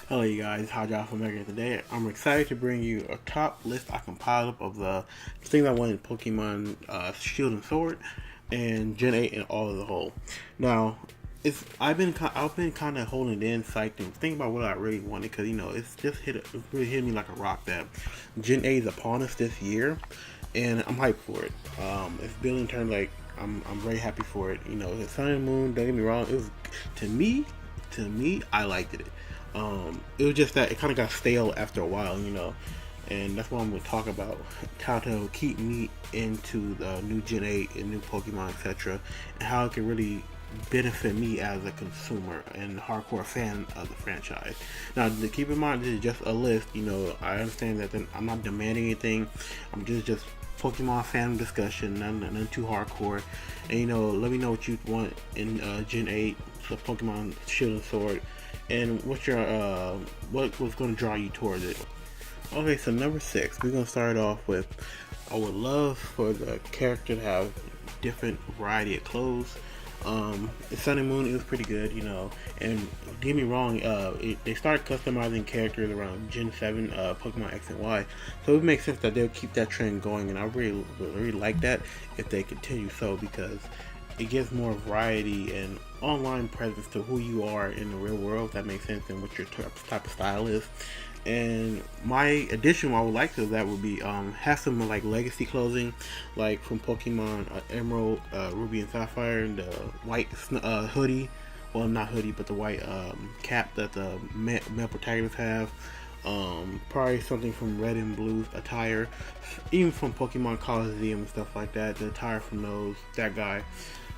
Hello, you guys. How y'all from here today? I'm excited to bring you a top list I compiled up of the things I wanted in Pokemon Shield and Sword and Gen 8 and all as a whole. Now, I've been kind of holding it in, psyched, and thinking about what I really wanted because it's really hit me like a rock that Gen 8 is upon us this year, and I'm hyped for it. It's building terms like I'm very happy for it. The Sun and Moon. Don't get me wrong. It was to me, I liked it. It was just that it kind of got stale after a while, and that's what I'm going to talk about, how to keep me into the new Gen 8 and new Pokemon, etc., and how it can really benefit me as a consumer and hardcore fan of the franchise. Now, to keep in mind, this is just a list. I understand that I'm not demanding anything. I'm just Pokemon fan discussion, none too hardcore. And let me know what you want in Gen 8, so Pokemon Shield and Sword, and what was going to draw you towards it. Okay, so number 6, we're going to start off with, I would love for the character to have different variety of clothes. Sun and Moon, it was pretty good, and don't get me wrong, they started customizing characters around Gen 7 Pokemon X and Y, so it makes sense that they'll keep that trend going, and I really like that if they continue so, because it gives more variety and online presence to who you are in the real world, if that makes sense, and what your type of style is. And my addition, what I would like to that would be have some like legacy clothing, like from Pokemon Emerald, Ruby and Sapphire, and the white hoodie, well, not hoodie, but the white cap that the male protagonists have. Probably something from Red and Blue's attire, even from Pokemon Coliseum and stuff like that. The attire from that guy,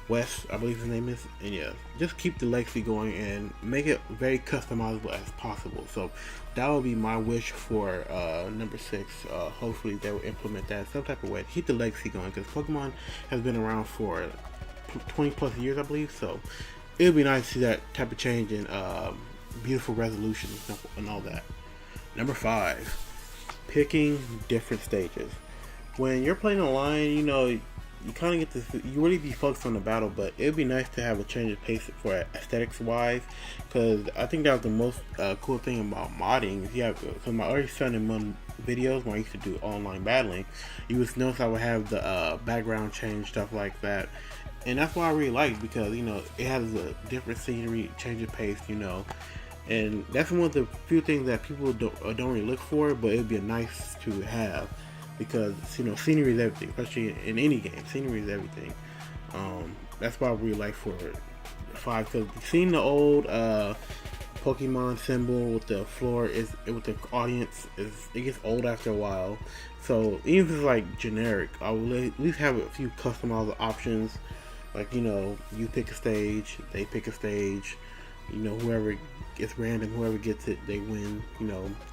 West, I believe his name is, and yeah, just keep the legacy going and make it very customizable as possible. So that would be my wish for number 6. Hopefully they will implement that some type of way to keep the legacy going, because Pokemon has been around for 20 plus years, I believe. So it would be nice to see that type of change in beautiful resolution and all that. Number 5, picking different stages. When you're playing online, you kind of get this, you really be focused on the battle, but it would be nice to have a change of pace for aesthetics wise, because I think that was the most cool thing about modding. So my early Sun and Moon videos, when I used to do online battling, you would notice I would have the background change, stuff like that, and that's what I really like, because it has a different scenery, change of pace, and that's one of the few things that people don't really look for, but it'd be nice to have, because scenery is everything, especially in any game. Scenery is everything. That's what I really like for 5, because seeing the old Pokemon symbol with the floor with the audience it gets old after a while. So even if it's like generic, I will at least have a few customizable options. Like you pick a stage, they pick a stage. Whoever gets random, whoever gets it, they win.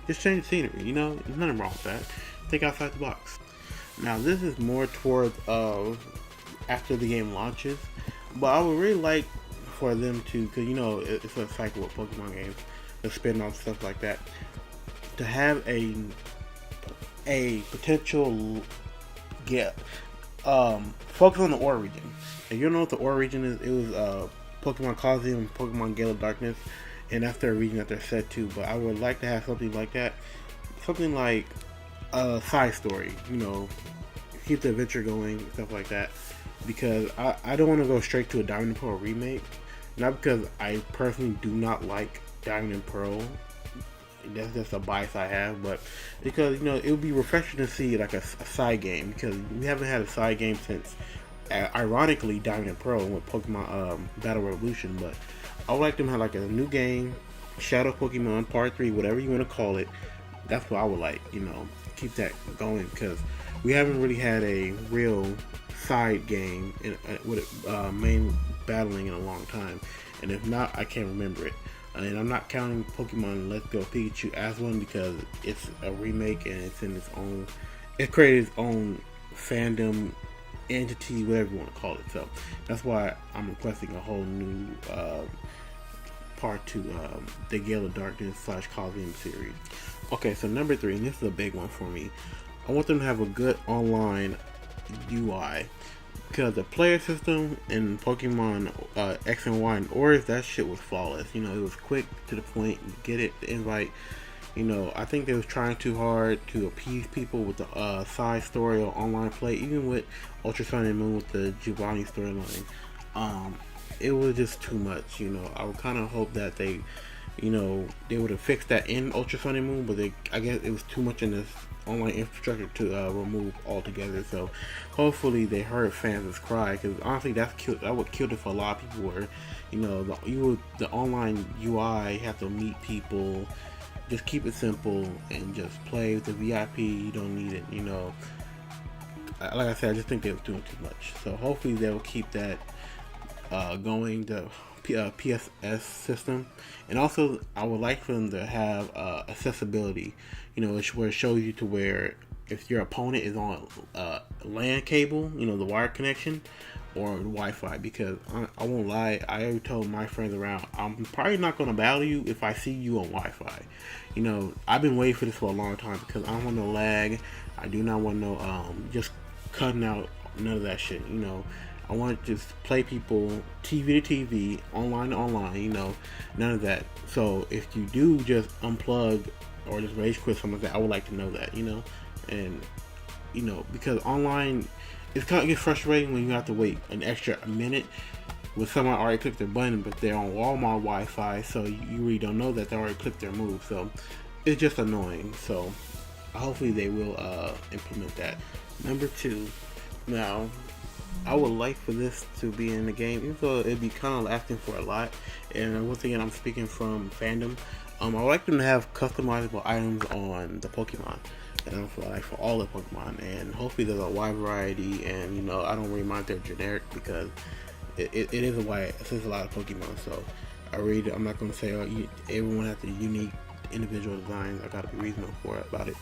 Just change the scenery. There's nothing wrong with that. Think outside the box. Now this is more towards after the game launches, but I would really like for them to, because it's a cycle with Pokemon games, the spin-off stuff like that, to have a potential focus on the Ore region. If you don't know what the Ore region is, it was Pokemon Coliseum and Pokemon Gale of Darkness, and that's their region that they're set to. But I would like to have something like that, something like a side story, keep the adventure going, stuff like that, because I don't want to go straight to a Diamond and Pearl remake, not because I personally do not like Diamond and Pearl, that's just a bias I have, but because it would be refreshing to see like a side game, because we haven't had a side game since ironically Diamond and Pearl with Pokemon Battle Revolution. But I would like them to have like a new game, Shadow Pokemon Part 3, whatever you want to call it. That's what I would like, keep that going, because we haven't really had a real side game with main battling in a long time, and if not, I can't remember it. And I'm not counting Pokemon Let's Go Pikachu as one, because it's a remake and it created its own fandom entity, whatever you want to call it. So that's why I'm requesting a whole new part to the Gale of Darkness / Coliseum series. Okay, so number 3, and this is a big one for me. I want them to have a good online UI. because the player system in Pokemon X and Y and Oris, that shit was flawless. You know, it was quick to the point. You get it, the invite. You know, I think they was trying too hard to appease people with the side story or online play, even with Ultra Sun and Moon with the Giovanni storyline. It was just too much. You know, I would kind of hope that they, you know, they would have fixed that in Ultra Sun and Moon, but I guess it was too much in this online infrastructure to remove altogether. So hopefully they heard fans' cry, because honestly that would kill it for a lot of people. Where, you know, the online UI have to meet people. Just keep it simple and just play with the VIP. You don't need it, you know. Like I said, I just think they were doing too much. So hopefully they'll keep that going, the PSS system. And also, I would like for them to have accessibility. You know, where it shows you to where if your opponent is on LAN cable, you know, the wire connection, or Wi-Fi, because I won't lie, I already told my friends around, I'm probably not going to battle you if I see you on Wi-Fi. You know, I've been waiting for this for a long time, because I don't want no lag. I do not want no just cutting out, none of that shit. You know, I want to just play people TV to TV, online to online. You know, none of that. So if you do just unplug or just rage quit something like that, I would like to know that. You know, and you know, because online, it's kind of get frustrating when you have to wait an extra minute with someone already clicked their button, but they're on Walmart Wi-Fi, so you really don't know that they already clicked their move. So it's just annoying. So hopefully they will implement that. Number 2, now I would like for this to be in the game, even though it'd be kind of asking for a lot. And once again, I'm speaking from fandom. I would like them to have customizable items on the Pokemon. And for all the Pokemon, and hopefully there's a wide variety. And you know, I don't really mind they're generic, because it is a lot of Pokemon. So I'm not going to say everyone has a unique individual designs. I gotta be reasonable about it.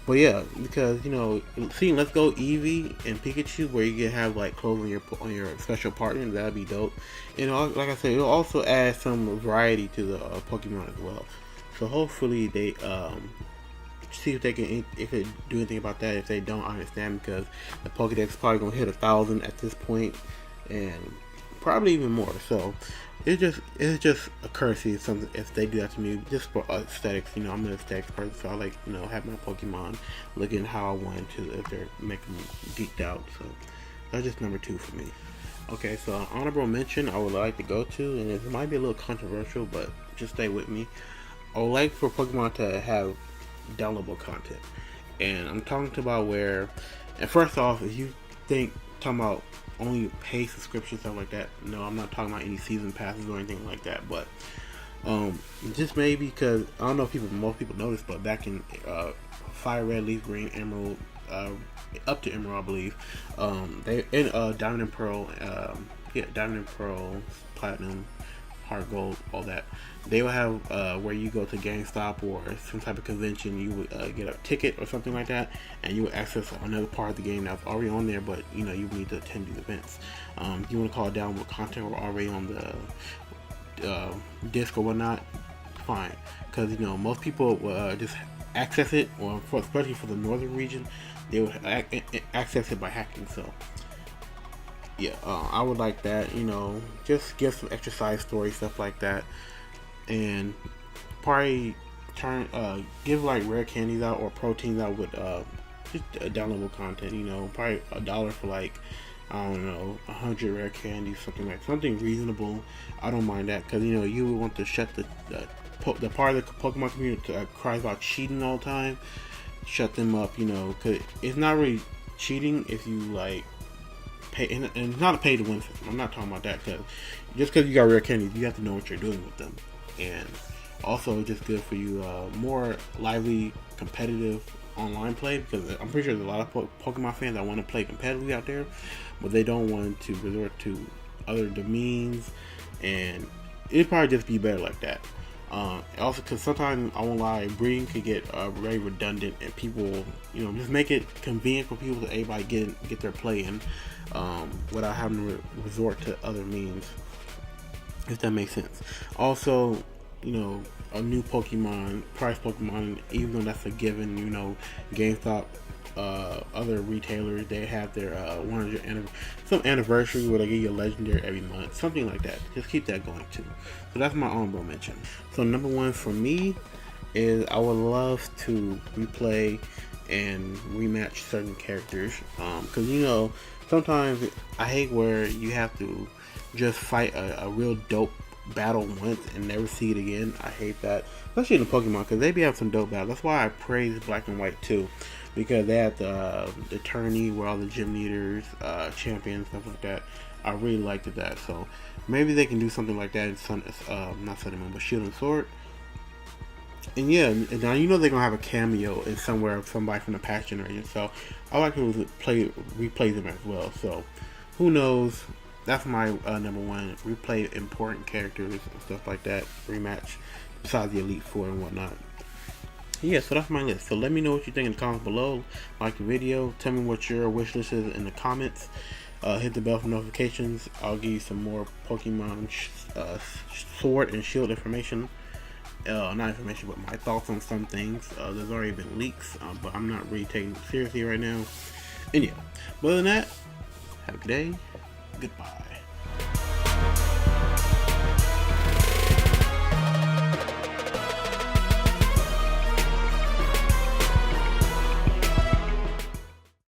But yeah, because you know, seeing Let's Go Eevee and Pikachu, where you can have like clothes on your special partner, that'd be dope. And like I said, it'll also add some variety to the Pokemon as well. So hopefully they see if they can do anything about that. If they don't, I understand, because the Pokedex is probably gonna hit 1,000 at this point, and probably even more. So it's just a courtesy if they do that to me, just for aesthetics. You know, I'm an aesthetics person, so I like, you know, have my Pokemon looking how I want to if they're making me geeked out. So that's just number 2 for me. Okay, so an honorable mention I would like to go to, and it might be a little controversial, but just stay with me. I would like for Pokemon to have downloadable content, and I'm talking about where, and first off, if you talking about only pay subscription stuff like that, no, I'm not talking about any season passes or anything like that. But just maybe, because I don't know if most people know this, but back in Fire Red, Leaf Green, Emerald, up to Emerald, I believe, they in Diamond and Pearl, Diamond and Pearl, Platinum, Heart Gold, all that. They will have where you go to GameStop or some type of convention, you would get a ticket or something like that, and you would access another part of the game that's already on there, but you know, you need to attend these events. You want to call it download content or already on the disc or whatnot, fine, because you know, most people just access it, or especially for the northern region, they would access it by hacking. So yeah, I would like that, you know, just give some extra side story stuff like that, and probably give like rare candies out or proteins out with just downloadable content. You know, probably $1 for like, I don't know, 100 rare candies, something reasonable. I don't mind that, because you know, you would want to shut the part of the Pokemon community that cries about cheating all the time, shut them up. You know, because it's not really cheating if you like pay, and it's not a pay to win system. I'm not talking about that, because just because you got rare candies, you have to know what you're doing with them. And also just good for you more lively competitive online play, because I'm pretty sure there's a lot of Pokemon fans that want to play competitively out there, but they don't want to resort to other demeans, and it'd probably just be better like that. Also, because sometimes, I won't lie, breeding could get very redundant, and people, you know, just make it convenient for people to everybody get their play in without having to resort to other means, if that makes sense. Also, you know, a new Pokemon, price Pokemon, even though that's a given. You know, GameStop, other retailers, they have their 100th some anniversary where they give you a legendary every month, something like that. Just keep that going too. So that's my honorable mention. So number one for me is I would love to replay and rematch certain characters, because you know, sometimes I hate where you have to just fight a real dope battle once and never see it again. I hate that, especially in the Pokemon, because they be having some dope battles. That's why I praise Black and White too, because they had the tourney where all the gym leaders, champions, stuff like that. I really liked that. So maybe they can do something like that in not Sun and Moon, but Shield and Sword. And yeah, and now you know they're gonna have a cameo in somewhere of somebody from the past generation. So I like to replay them as well. So who knows? That's my number one. Replay important characters and stuff like that. Rematch besides the Elite Four and whatnot. Yeah, so that's my list. So let me know what you think in the comments below. Like the video. Tell me what your wish list is in the comments. Hit the bell for notifications. I'll give you some more Pokemon Sword and Shield information. Not information, but my thoughts on some things. There's already been leaks, but I'm not really taking it seriously right now. And yeah, but other than that, have a good day. Goodbye.